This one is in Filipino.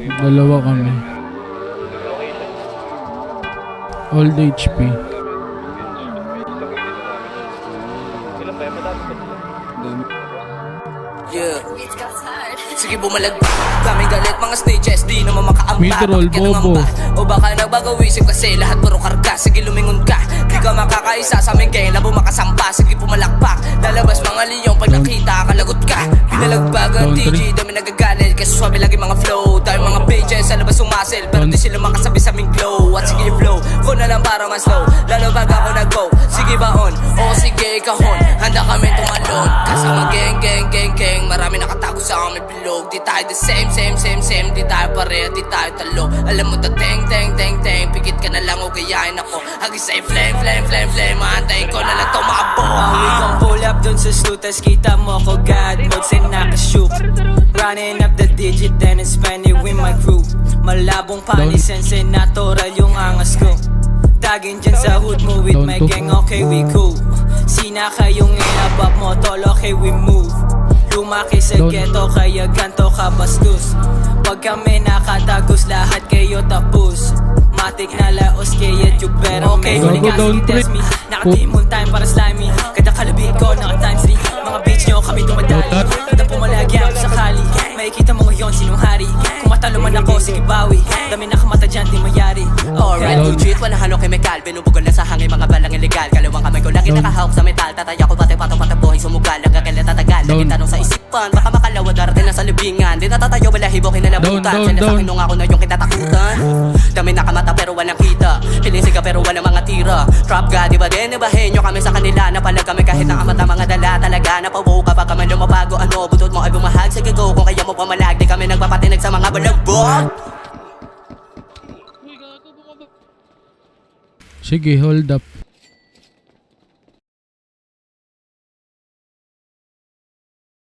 Dalawa kami. Old HP. Yeah. Sige bumalag daming galit mga stages, di naman makaamba. Mid-roll, Bakit ka bobo. nangamba? O baka nagbago isip kasi lahat puro karga. Sige lumingon ka, di ka makakaisa sa aming gang. Labo makasampa, sige pumalakpak. Lalabas mga liyong pag nakita kalagot ka. Pinalagbag ang TG, dami nagagalit kasi swabe lagi mga flow. Dahil mga pages sa labas sumasil, pero di sila makasabi sa aming glow. At sige flow, ko na lang para mas slow. Lalo pag ako nag-go, sige baon, o sige kahon. Handa kami tumalon, kasama gang gang gang gang. Marami nakatago sa aming bilog. Di tayo the same. Di tayo pareha, di tayo talo. Alam mo teng. Pikit ka na lang o gayahin ako. Hagi sa'yo flame. Maantayin ko na lang to makabo. We gon' pull up dun sa slutas, kita mo ko God mode say nakashoot. Running up the digit and spend it with my crew. Malabong panisense, natural yung angas ko. Tagin dyan sa hood mo with my gang, okay we cool. Sina kayong inabab mo, tol, okay we move. Lumaki sa ghetto kaya ganto ka bastos. Pag kami nakatagos lahat kayo tapos. Matik na laos kaya tubero. Okay, huli ka test me. Nakatimon time para slimy. Kada kalabit ko naka times 3. Mga bitch nyo kami tumadali. Kada pumalagi ako sakali. Makikita mo ngayon sinong hari. Kung matalo man ako sige bawi. Dami nakamata dyan di mayari. Alright, legit, wala halo chemical. Binubugal na sa hangin, mga balang illegal. Kalawang kamay ko lagi nakahawak sa metal. Tataya ko pati pato-patabuhay sumugal. Ang gagala tatagal, lagi tanong sa isipan. Baka makalawa darating na sa libingan. Di natatayo, wala hibo kinalabutan. Sila sa akin nung ako na yung kitatakutan. Dami nakamata pero walang kita. Pilinsiga pero walang mga tira. Trap god, diba din, ibahin nyo kami sa kanila. Napalag kami kahit nakamata mga dala. Talaga napawo kapag kami lumabago. Ano, butot mo ay bumahag. Sige go, kung kaya mo pamalag. Di kami nagpapatinig sa mga balagbot. Sige, hold up.